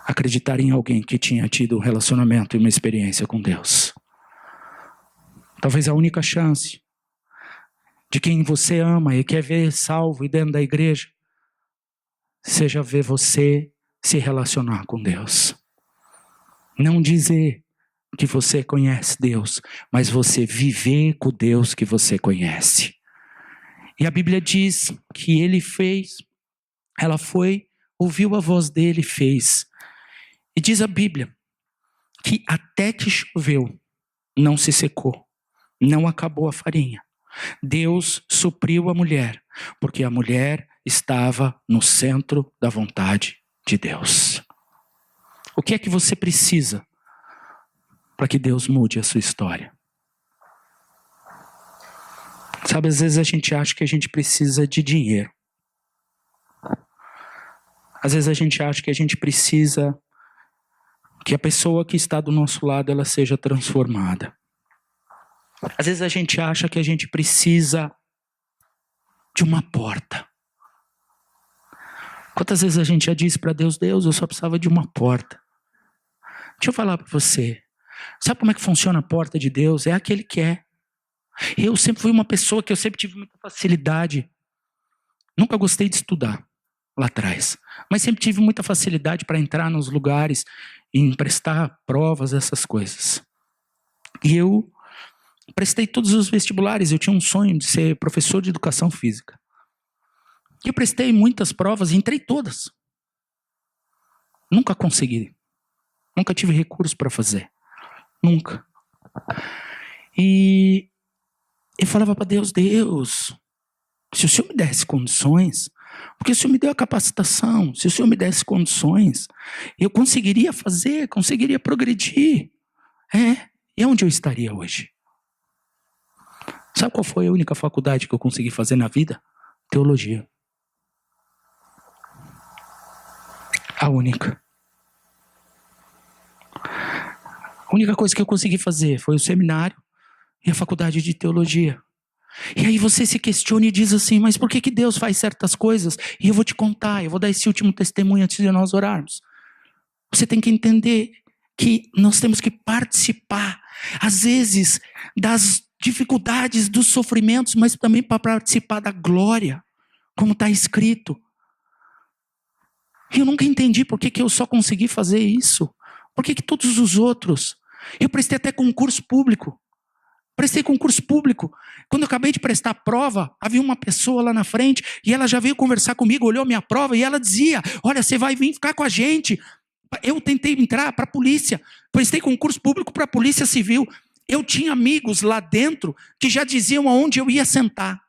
Acreditar em alguém que tinha tido um relacionamento e uma experiência com Deus. Talvez a única chance de quem você ama e quer ver salvo e dentro da igreja seja ver você se relacionar com Deus. Não dizer que você conhece Deus, mas você viver com o Deus que você conhece. E a Bíblia diz que ele fez, ela foi, ouviu a voz dele e fez. E diz a Bíblia que até que choveu, não se secou, não acabou a farinha. Deus supriu a mulher, porque a mulher estava no centro da vontade de Deus. O que é que você precisa para que Deus mude a sua história? Sabe, às vezes a gente acha que a gente precisa de dinheiro. Às vezes a gente acha que a gente precisa que a pessoa que está do nosso lado ela seja transformada. Às vezes a gente acha que a gente precisa de uma porta. Quantas vezes a gente já disse para Deus, Deus, eu só precisava de uma porta. Deixa eu falar para você. Sabe como é que funciona a porta de Deus? É aquele que é. Eu sempre fui uma pessoa que eu sempre tive muita facilidade. Nunca gostei de estudar lá atrás. Mas sempre tive muita facilidade para entrar nos lugares e emprestar provas, essas coisas. E eu prestei todos os vestibulares. Eu tinha um sonho de ser professor de educação física. E eu prestei muitas provas e entrei todas. Nunca consegui. Nunca tive recursos para fazer. Nunca. E eu falava para Deus, Deus, se o Senhor me desse condições, porque o Senhor me deu a capacitação, se o Senhor me desse condições, eu conseguiria fazer, conseguiria progredir. E onde eu estaria hoje? Sabe qual foi a única faculdade que eu consegui fazer na vida? Teologia. A única. A única coisa que eu consegui fazer foi o seminário, e a faculdade de teologia. E aí você se questiona e diz assim, mas por que Deus faz certas coisas? E eu vou te contar, eu vou dar esse último testemunho antes de nós orarmos. Você tem que entender que nós temos que participar, às vezes, das dificuldades, dos sofrimentos, mas também para participar da glória, como está escrito. E eu nunca entendi por que eu só consegui fazer isso. Por que todos os outros? Eu prestei até concurso público. Prestei concurso público. Quando eu acabei de prestar a prova, havia uma pessoa lá na frente e ela já veio conversar comigo, olhou minha prova e ela dizia, olha, você vai vir ficar com a gente. Eu tentei entrar para a polícia. Prestei concurso público para a Polícia Civil. Eu tinha amigos lá dentro que já diziam aonde eu ia sentar.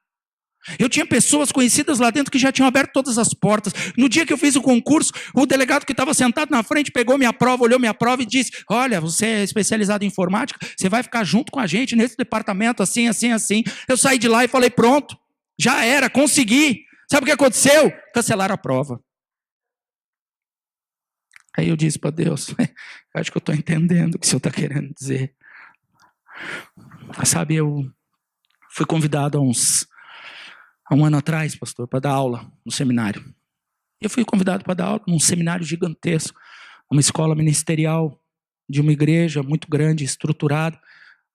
Eu tinha pessoas conhecidas lá dentro que já tinham aberto todas as portas. No dia que eu fiz o concurso, o delegado que estava sentado na frente pegou minha prova, olhou minha prova e disse, olha, você é especializado em informática, você vai ficar junto com a gente nesse departamento, assim, assim, assim. Eu saí de lá e falei, pronto, já era, consegui. Sabe o que aconteceu? Cancelaram a prova. Aí eu disse para Deus, acho que eu estou entendendo o que o Senhor está querendo dizer. Sabe, eu fui convidado há um ano atrás, pastor, para dar aula no seminário. Eu fui convidado para dar aula num seminário gigantesco, uma escola ministerial de uma igreja muito grande, estruturada,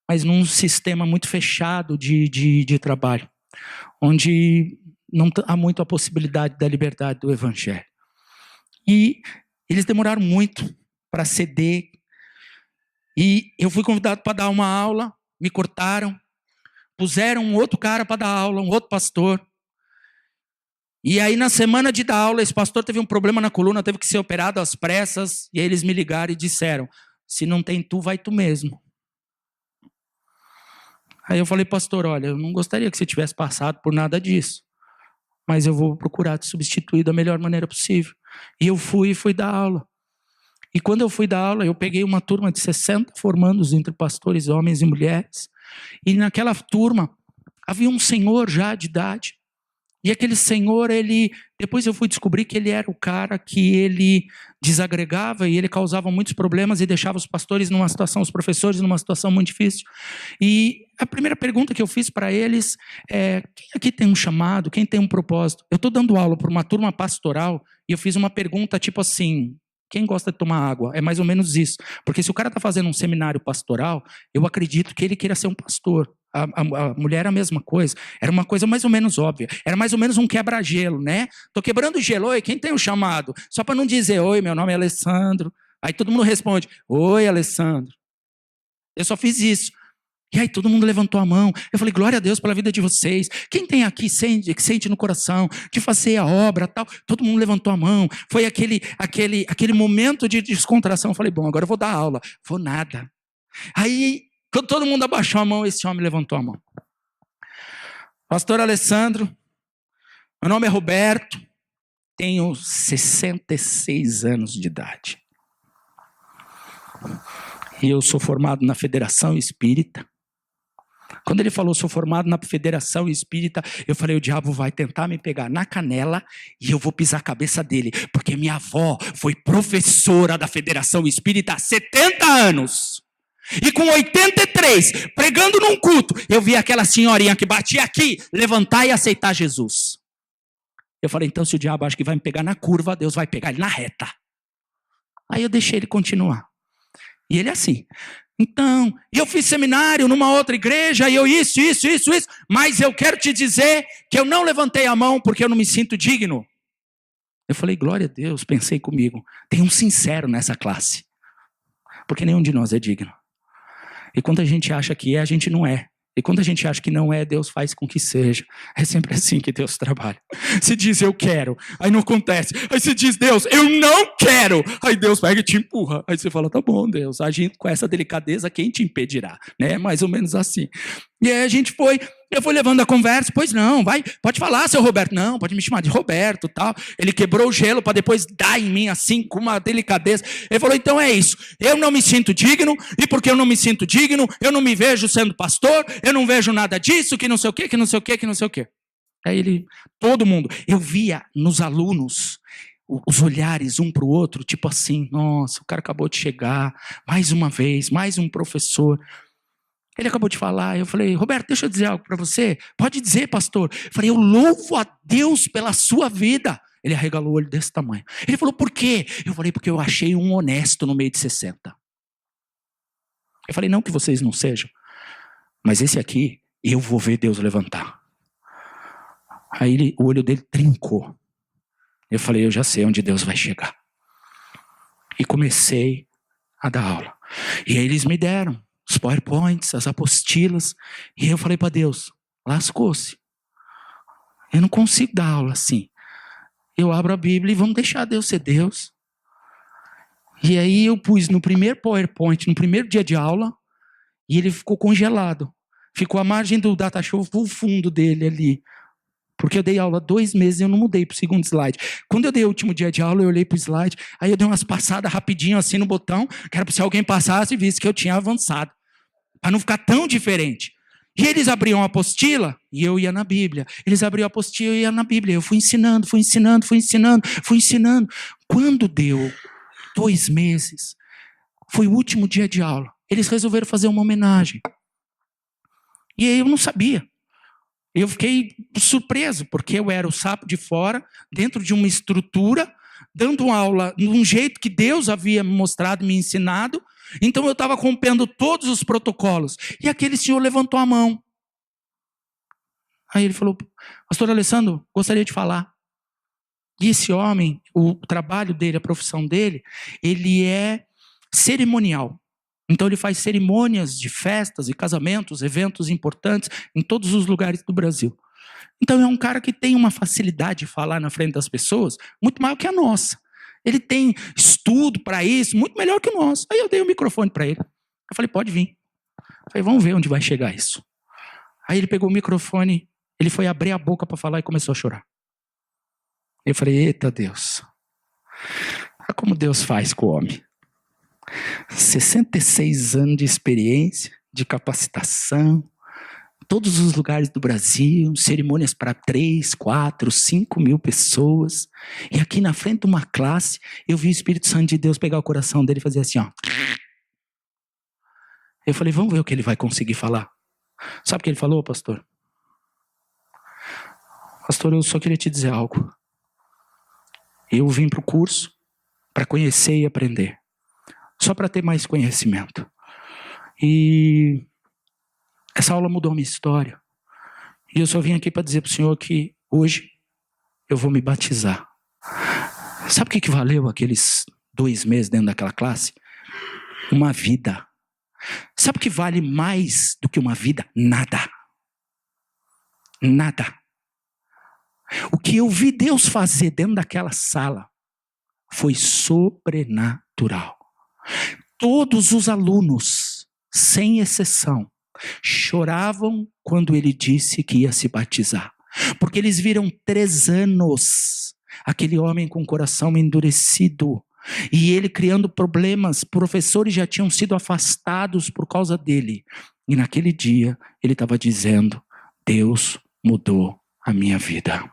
mas num sistema muito fechado de trabalho, onde não há muito a possibilidade da liberdade do evangelho. E eles demoraram muito para ceder. E eu fui convidado para dar uma aula, me cortaram, puseram um outro cara para dar aula, um outro pastor. E aí na semana de dar aula, esse pastor teve um problema na coluna, teve que ser operado às pressas, e aí eles me ligaram e disseram, se não tem tu, vai tu mesmo. Aí eu falei, pastor, olha, eu não gostaria que você tivesse passado por nada disso, mas eu vou procurar te substituir da melhor maneira possível. E eu fui dar aula. E quando eu fui dar aula, eu peguei uma turma de 60 formandos entre pastores, homens e mulheres. E naquela turma, havia um senhor já de idade. E aquele senhor, depois eu fui descobrir que ele era o cara que ele desagregava e ele causava muitos problemas e deixava os pastores numa situação, os professores numa situação muito difícil. E a primeira pergunta que eu fiz para eles é, quem aqui tem um chamado, quem tem um propósito? Eu estou dando aula para uma turma pastoral e eu fiz uma pergunta tipo assim, quem gosta de tomar água? É mais ou menos isso. Porque se o cara está fazendo um seminário pastoral, eu acredito que ele queira ser um pastor. A mulher era a mesma coisa. Era uma coisa mais ou menos óbvia. Era mais ou menos um quebra-gelo, né? Estou quebrando gelo. Oi, quem tem um chamado? Só para não dizer, oi, meu nome é Alessandro. Aí todo mundo responde, oi, Alessandro. Eu só fiz isso. E aí todo mundo levantou a mão. Eu falei, glória a Deus pela vida de vocês. Quem tem aqui que sente no coração de fazer a obra tal? Todo mundo levantou a mão. Foi aquele momento de descontração. Eu falei, bom, agora eu vou dar aula. Vou nada. Aí, quando todo mundo abaixou a mão, esse homem levantou a mão. Pastor Alessandro, meu nome é Roberto, tenho 66 anos de idade. E eu sou formado na Federação Espírita. Quando ele falou, sou formado na Federação Espírita, eu falei, o diabo vai tentar me pegar na canela e eu vou pisar a cabeça dele, porque minha avó foi professora da Federação Espírita há 70 anos. E com 83, pregando num culto, eu vi aquela senhorinha que batia aqui, levantar e aceitar Jesus. Eu falei, então se o diabo acha que vai me pegar na curva, Deus vai pegar ele na reta. Aí eu deixei ele continuar. E ele assim... Então, eu fiz seminário numa outra igreja, e eu isso, mas eu quero te dizer que eu não levantei a mão porque eu não me sinto digno. Eu falei, glória a Deus, pensei comigo, tem um sincero nessa classe, porque nenhum de nós é digno. E quando a gente acha que é, a gente não é. E quando a gente acha que não é, Deus faz com que seja. É sempre assim que Deus trabalha. Se diz, eu quero, aí não acontece. Aí se diz, Deus, eu não quero. Aí Deus pega e te empurra. Aí você fala, tá bom, Deus, agindo com essa delicadeza, quem te impedirá? Né? Mais ou menos assim. E aí eu fui levando a conversa, pois não, pode falar, seu Roberto. Não, pode me chamar de Roberto, tal. Ele quebrou o gelo para depois dar em mim assim, com uma delicadeza. Ele falou, então é isso, eu não me sinto digno, e porque eu não me sinto digno, eu não me vejo sendo pastor, eu não vejo nada disso, que não sei o quê, que não sei o quê, que não sei o quê. Aí todo mundo, eu via nos alunos, os olhares um para o outro, tipo assim, nossa, o cara acabou de chegar, mais uma vez, mais um professor. Ele acabou de falar, eu falei, Roberto, deixa eu dizer algo para você. Pode dizer, pastor. Eu falei, eu louvo a Deus pela sua vida. Ele arregalou o olho desse tamanho. Ele falou, por quê? Eu falei, porque eu achei um honesto no meio de 60. Eu falei, não que vocês não sejam, mas esse aqui, eu vou ver Deus levantar. Aí o olho dele trincou. Eu falei, eu já sei onde Deus vai chegar. E comecei a dar aula. E aí eles me deram os PowerPoints, as apostilas. E eu falei para Deus, lascou-se. Eu não consigo dar aula assim. Eu abro a Bíblia e vamos deixar Deus ser Deus. E aí eu pus no primeiro PowerPoint, no primeiro dia de aula, e ele ficou congelado. Ficou à margem do datashow, o fundo dele ali. Porque eu dei aula 2 meses e eu não mudei para o segundo slide. Quando eu dei o último dia de aula, eu olhei para o slide, aí eu dei umas passadas rapidinho assim no botão, que era para se alguém passasse e visse que eu tinha avançado. Para não ficar tão diferente. E eles abriam a apostila e eu ia na Bíblia. Eles abriam a apostila e eu ia na Bíblia. Eu fui ensinando. Quando deu 2 meses, foi o último dia de aula. Eles resolveram fazer uma homenagem. E aí eu não sabia. Eu fiquei surpreso, porque eu era o sapo de fora, dentro de uma estrutura, dando uma aula de um jeito que Deus havia me mostrado, me ensinado. Então eu estava acompanhando todos os protocolos. E aquele senhor levantou a mão. Aí ele falou, pastor Alessandro, gostaria de falar. E esse homem, o trabalho dele, a profissão dele, ele é cerimonial. Então ele faz cerimônias de festas e casamentos, eventos importantes em todos os lugares do Brasil. Então é um cara que tem uma facilidade de falar na frente das pessoas muito maior que a nossa. Ele tem estudo para isso, muito melhor que o nosso. Aí eu dei o microfone para ele. Eu falei, pode vir. Eu falei, vamos ver onde vai chegar isso. Aí ele pegou o microfone, ele foi abrir a boca para falar e começou a chorar. Eu falei, eita Deus. Olha como Deus faz com o homem. 66 anos de experiência, de capacitação, todos os lugares do Brasil, cerimônias para 3, 4, 5 mil pessoas. E aqui na frente de uma classe, eu vi o Espírito Santo de Deus pegar o coração dele e fazer assim, ó. Eu falei, vamos ver o que ele vai conseguir falar. Sabe o que ele falou, pastor? Pastor, eu só queria te dizer algo. Eu vim para o curso para conhecer e aprender. Só para ter mais conhecimento. E essa aula mudou a minha história. E eu só vim aqui para dizer para o senhor que hoje eu vou me batizar. Sabe o que valeu aqueles 2 meses dentro daquela classe? Uma vida. Sabe o que vale mais do que uma vida? Nada. Nada. O que eu vi Deus fazer dentro daquela sala foi sobrenatural. Todos os alunos, sem exceção, choravam quando ele disse que ia se batizar. Porque eles viram 3 anos, aquele homem com o coração endurecido, e ele criando problemas, professores já tinham sido afastados por causa dele. E naquele dia, ele estava dizendo, Deus mudou a minha vida.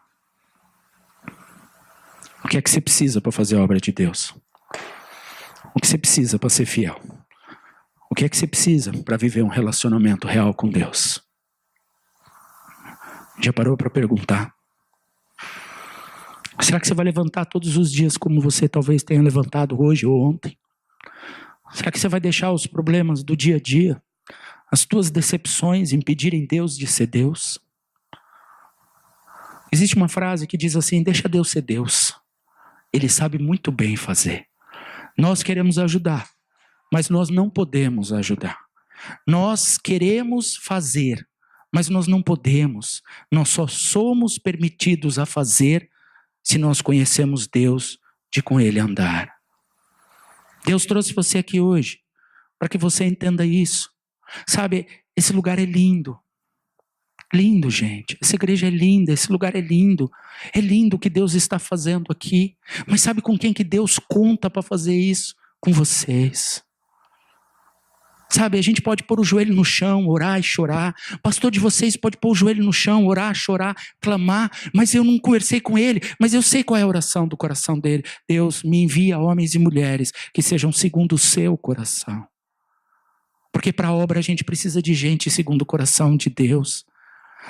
O que é que você precisa para fazer a obra de Deus? O que você precisa para ser fiel? O que é que você precisa para viver um relacionamento real com Deus? Já parou para perguntar? Será que você vai levantar todos os dias como você talvez tenha levantado hoje ou ontem? Será que você vai deixar os problemas do dia a dia, as tuas decepções impedirem Deus de ser Deus? Existe uma frase que diz assim, deixa Deus ser Deus. Ele sabe muito bem fazer. Nós queremos ajudar, mas nós não podemos ajudar. Nós queremos fazer, mas nós não podemos. Nós só somos permitidos a fazer se nós conhecemos Deus de com Ele andar. Deus trouxe você aqui hoje para que você entenda isso. Sabe, esse lugar é lindo. Lindo, gente. Essa igreja é linda, esse lugar é lindo. É lindo o que Deus está fazendo aqui. Mas sabe com quem que Deus conta para fazer isso? Com vocês. Sabe, a gente pode pôr o joelho no chão, orar e chorar. O pastor de vocês pode pôr o joelho no chão, orar, chorar, clamar. Mas eu não conversei com ele. Mas eu sei qual é a oração do coração dele. Deus, me envia homens e mulheres que sejam segundo o seu coração. Porque para a obra a gente precisa de gente segundo o coração de Deus.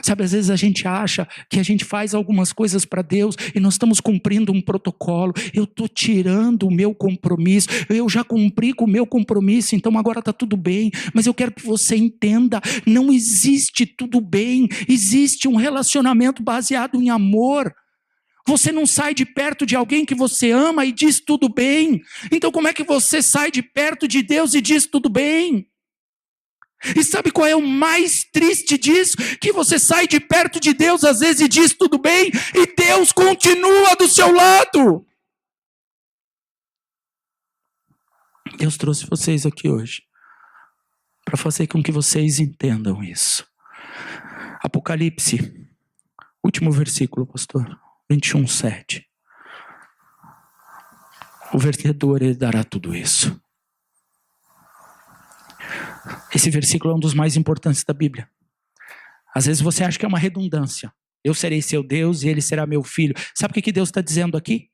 Sabe, às vezes a gente acha que a gente faz algumas coisas para Deus e nós estamos cumprindo um protocolo. Eu estou tirando o meu compromisso, eu já cumpri com o meu compromisso, então agora está tudo bem. Mas eu quero que você entenda, não existe tudo bem, existe um relacionamento baseado em amor. Você não sai de perto de alguém que você ama e diz tudo bem. Então como é que você sai de perto de Deus e diz tudo bem? E sabe qual é o mais triste disso? Que você sai de perto de Deus às vezes e diz tudo bem, e Deus continua do seu lado. Deus trouxe vocês aqui hoje para fazer com que vocês entendam isso. Apocalipse, último versículo, pastor, 21:7. O vencedor herdará tudo isso. Esse versículo é um dos mais importantes da Bíblia. Às vezes você acha que é uma redundância. Eu serei seu Deus e ele será meu filho. Sabe o que Deus está dizendo aqui?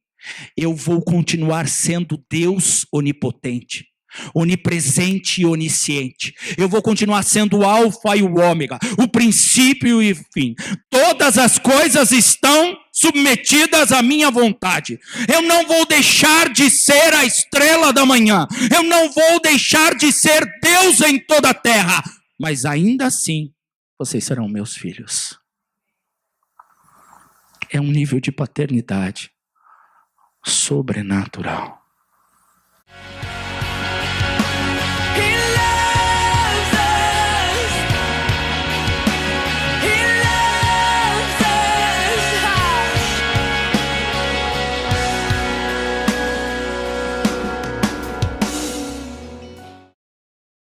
Eu vou continuar sendo Deus onipotente, onipresente e onisciente. Eu vou continuar sendo o alfa e o ômega, o princípio e o fim. Todas as coisas estão submetidas à minha vontade. Eu não vou deixar de ser a estrela da manhã. Eu não vou deixar de ser Deus em toda a terra. Mas ainda assim, vocês serão meus filhos. É um nível de paternidade sobrenatural.